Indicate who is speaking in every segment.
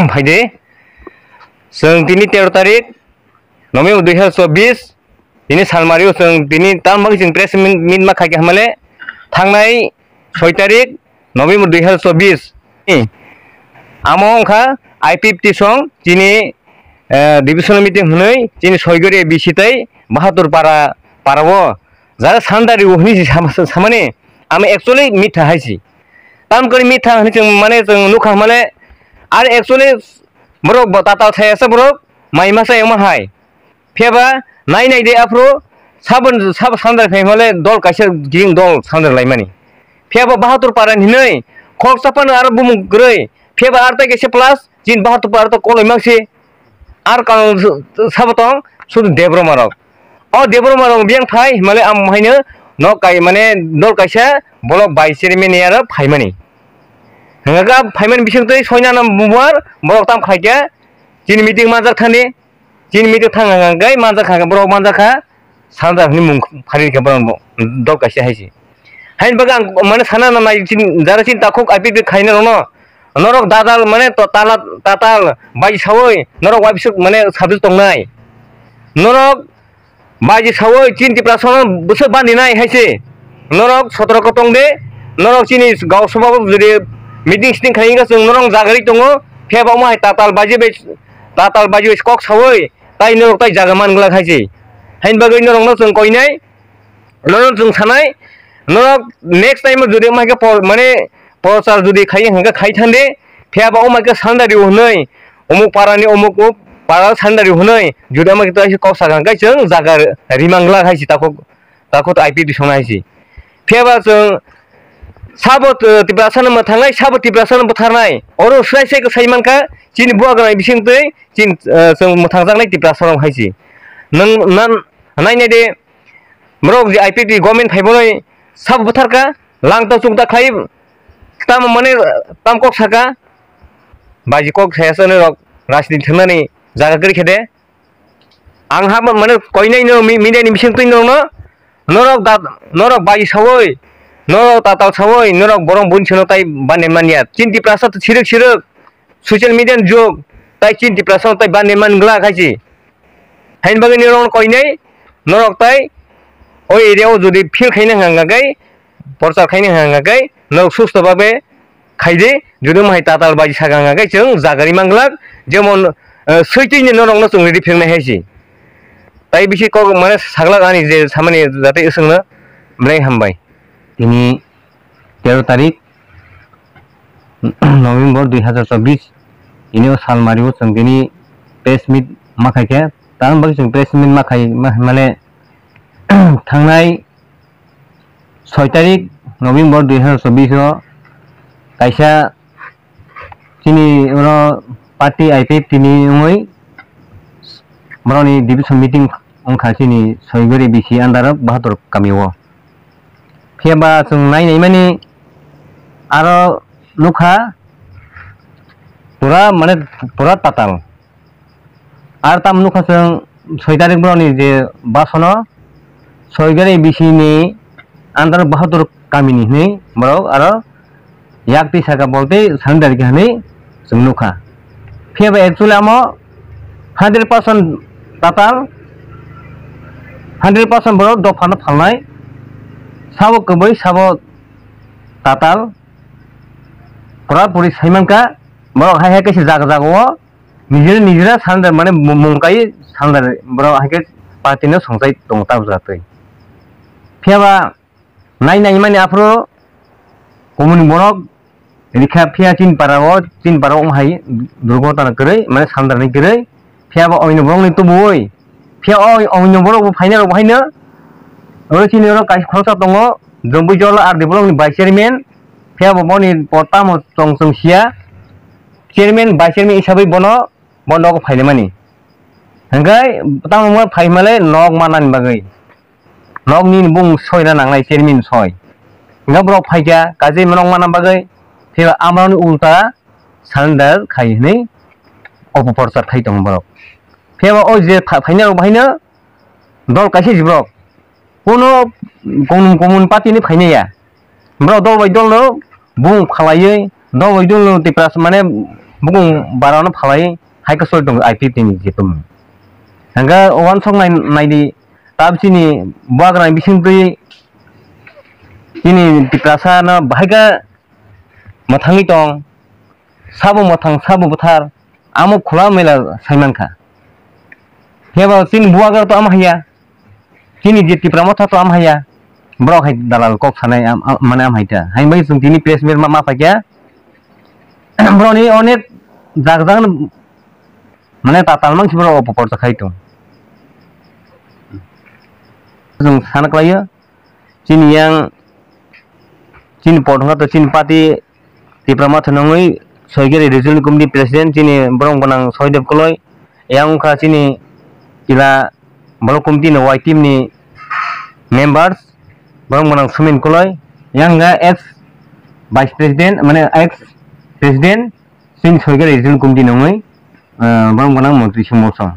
Speaker 1: फायदे जों दिनै 13 तारिख नभेम्बर 2024 दिनै सालमारियाव जों दिनै तामबाग जों प्रेस मिट मा खायके हमले थांनाय 6 तारिख नभेम्बर 2024 आमो अंखा I50 सं दिनै डिविजनल मीटिंग होनै दिनै सयगरे बिसितै बाहादुर पारावो जारा सानदारि होनि सामाने आम एक्चुअली मिथा हाइसि ताम करि मिथा होनि जों माने जों नुखा माने आरो एक्चुअली बरक ताता थायासो बरक माइमासा एमाहाय फेबा नाय दे आफ्रो सब सानदार फाय माले दल कासे गिं दल सानदार लाइमानि फेबा बाहादुर पारानि नै खरसापान आरो बुम ग्रै फेबा आरता केसे प्लस जिन बाहादुर पारा तो कोलै मांसे आर का सबतं सुद देब्रमारक देब्रमारक बियां फाय माले आम हायनो न काय माने दल कासे ब्लक भाइस चेयरमैन आरो फायमानि हंगा फायमान बिसंतै सयना नाम बुवार ब्लक ताम खायके जिन मीटिंग मानजा थाने जिन मीटिंग थांगांगाय मानजा खागा ब्लक मानजा खा सानदारनि मुं फारिखा ब्लक दल कासे हायसि हाइन बगा माने साना नाय जिन जारा जिन ताखौ आइपि खायनो न नरक दादाल माने तो ताताल बाय सावै नरक वाइबिसु माने साबजु तंनाय नरक बाय सावै 3% बोसोर बानिनाय हायसे नरक 17 को तंदे नरक चिनि गावसबाबो जुदि मीटिंग सिटिं खायगा जों नरक जागारि दङ फेबाव माय ताताल बाजे कक सावै ताइ नरक ताइ जागा मानगला खायसे हाइन बागै नरक न जों कयनाय नरक जों सानाय नरक नेक्स्ट टाइम जुदि मायगा माने प्रचार जुदि खायो हंगा खाय थांदे फेबा मायगा सानदारि होनै अमुक पारानि अमुक पारा सानदारि होनै जुदि मायगा ताइ कक सागांगाय जों जागा रिमांगला खायसे ताखौ आइपि दिसना हायसि फेबा जों साबत तिब्रासन थांनाय साबत तिब्रासन बुथारनाय अरो सुनायसे साइमानका जिन बुआग्राय बिसिंतै जिन जों थांजांनाय तिब्रासन हायसि नों नायनाय दे मरक जे आइपि गभर्नमेन्ट फाइबनै साब बुथारका लांता चुंता खाय ताम माने ताम कक साका बाजि कक सायासनो राजनीति थांनानै जागा गरि खेदे आंहा माने कयनाय न मिडियानि बिसिंतै नरक बाजि सावै नरक ताताल सावै नरक बरं बुनसनो ताइ बाने मानिया 3% सिरक ससियल मीडिया जुग ताइ 3% ताइ बाने मानगला खायसि हाइन बागै नरक कयनाय नरक ताइ ओ एरियाव जुदि फिल खायनो हांगागै प्रचार खायनो हांगागै नरक सुस्त भाबे खायदे जुदि माय ताताल बाजि सागांगागै जों जागारि मांगलाक जेमन सैतैनि नरक न जों रेडि फेंनाय हायसि ताइ बिसि क माने सागलाक आनि जे सामानि जाते इसंनो ब्रै हामबाय दिनै 13 तारिख नभेम्बर 2024 ini सालमारियाव जों दिनै प्रेस मिट माखायके तामबाग जों प्रेस मिट माखाय माले थांनाय 6 तारिख नभेम्बर 2024 कायसा दिनै पार्टी आइपि दिनै मै मरनि डिविजन मीटिंग अंखा दिनै सयगरे बिसि आन्दार बाहादुर गामियाव फेबा जों नायनाय माने आरो नुखा पुरा ताताल आरो ताम नुखा जों 6 तारिख बरनि जे बासन सयगरे बिसिनि आन्दार बाहादुर गामिनि नै बरक आरो याक्ति सागा बोलते सानदारि हनै जों नुखा फेबा एक्चुअली आमो 100% ताताल 100% बरक दफाना फालनाय साबो कबै साबो ताताल पुरा पुरि साइमानका बरक हाय कैसे जागाव निजरा सानदार माने मुंकाय सानदार बरक हाय पार्टीनो संसाय दंता जातै फेबा नाय माने आफ्रो कमुनि बरक रिखा फिया चिन पाराव हाय दुर्घटना गरै माने सानदारनि गरै फेबा अयनो बरकनि तुबुय फिया अयनो बरक फाइनाल बाहायनो ओरैनो काय खरसा दङ जम्बु जल आर डेभलपमेन्ट भाइस चेयरमैन फेबा बनि पटाम तंसिया चेयरमैन भाइस चेयरमैन हिसाबै बनो बन्दक फाइले मानि हंगाय ताम फाइमाले नक मानानि बागै नकनि बुं सयना नांनाय चेयरमैन सय हंगा ब्रक फाइगा गाजै नक माना बागै फेबा आमरानि उल्टा सानदार खायनै अपप्रचार थाइ दं ब्रक फेबा ओ जे फाइनाल बाहायनो दल कायसे जिब्रक कोनो कमुन पार्टीनि फाइनाया ब्रक दल बाय दल बुं खालायै दल बाय दल तिप्रास माने bung barana phalai hai ka soi dong IPFT ni jetum hanga one song nai di tab sini bagra bising tui ini diprasa na bahaga mathangi tong sabo mathang sabo buthar amo khula mela saimanka heba sin buagar to am haya kini je tipramotha to am haya brok hai dalal kok sanai mane am haita hai bai sung tini placement ma pakya broni onek jagdang mane tatal mang sibro opor chakai to sung sanak laya cini yang cini podhonga to cini pati tipramotha nongoi soigeri regional committee president cini brong banang soidep koloi yang kha cini ila blok committee no white team ni members barang manang sumin koloi yang ga ex vice president mane ex president sin soiger regional committee nongoi barang manang mantri sumosong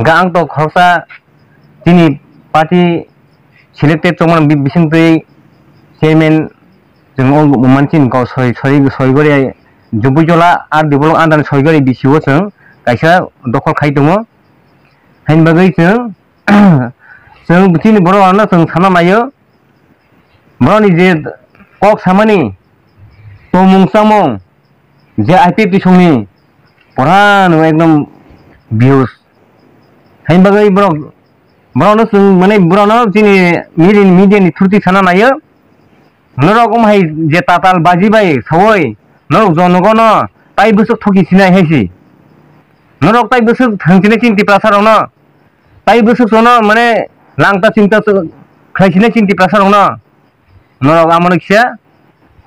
Speaker 1: ga ang to khorsa tini party selected chongman bising tei chairman jeng manchin ko soigori jubujola ar develop andan soigori bisiwo jeng kaisa dokol khai tongo hain bagai jeng jeng butini boro ana jeng sana mayo boroni je kok samani tomung samong je IPFT songni porano ekdom views hain bagai borono jeng mane borono jini media ni thurti sana mayo norokom hai je tatal baji bai sawoi norok jonogono tai busuk thoki sinai haisi norok tai busuk thangchine chinti prasarona tai busuk sono mane langta cinta khaisine chinti prasarona norok amon ksia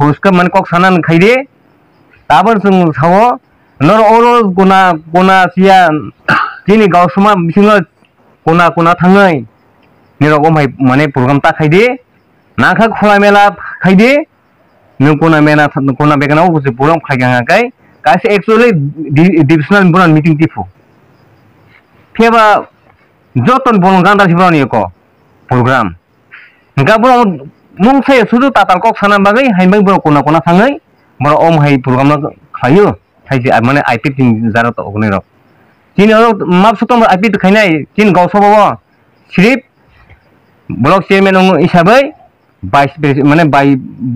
Speaker 1: huska man kok sanan khaide tabor sung sawo nor oro guna sia tini gausuma bisingo kuna thangai nirok omhai mane program ta khaide nakha khula mela khaide nukuna mena kuna begana ubuse program khaiga kai kasi actually divisional board meeting tifu pheba joton bon ganda sibrani ko program gabro mungse sudu tatal kok sana bagai haimbai bro kuna thangai bro om hai program na khayo thaisi mane IPFT jara to ogne ro tin map sutom IPFT khainai tin gauso bawa srip block chairman hisabai vice president mane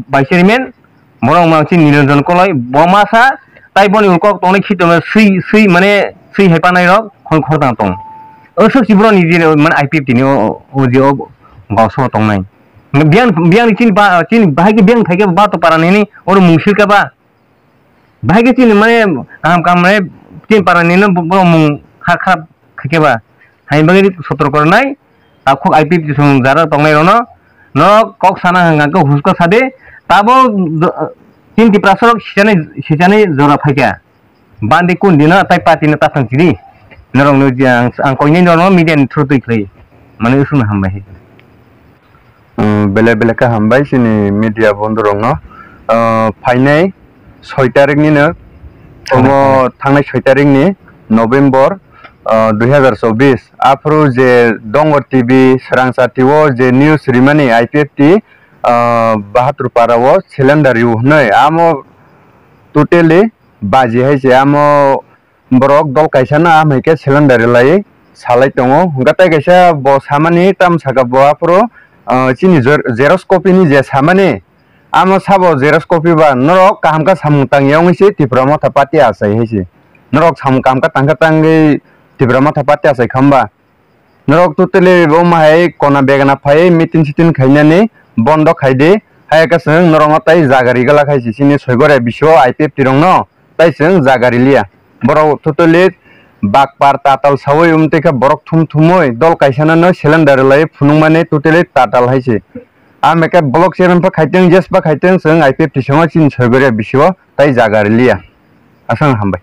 Speaker 1: vice chairman morong ma tin niranjan koloi bomasa tai boni ukok tongni khitome sui mane sui hepanai ro khortang tong असो सिब्रो नि जे मन IPFT नि ओ जे गावसो तंगनाय बियां चिन बाहागे बियां थाइके बा तो पारानि नि और मुंसिल का बा बाहागे चिन माने काम माने चिन पारानि न बो मुं खराब खाके बा हाइ बागे सतर करनाय आखो IPFT सं जारा तंगनाय रनो न कक साना हंगा को हुसको सादे ताबो चिन ति प्रासरक सिजाने जरा फाइका बान्दे कुन दिन ताइ पार्टी न तासंचिरि नरong no jang ang ko ni no median thruti klei mane usun hambai
Speaker 2: bele ka hambai sini media bondorong no phainai 6 tarik ni no omo thangnai 6 tarik ni November 2024 afro je dongor TV Srangsa TV je news rimani IPFT 72 parawo cylinder yu hnai amo totally baji hai je amo borok dol kaisa na amhaike cylinder lai salai tongo gatai kaisa bo samani tam saka bo apro chini xerox copy ni je samani amo sabo xerox copy ba norok kaham ka samutang yong ise tipramo thapati asai hise norok sam kam ka tangka tangi tipramo thapati asai khamba norok tutele bo mahai kona begana phai mitin sitin khainani bondo khaide hai ka seng norong tai jagari gala khaisi sini soigore bisho IPFT rong no tai seng jagari liya borok totally bakpar tatal sawoi umteka borok thumoi dol kaisana no cylinder lai phunungmane totally tatal haise ameka block chairman pa khaiteng jes pa khaiteng seng IPFT songa chin soigore bisho tai jagari liya asang hambai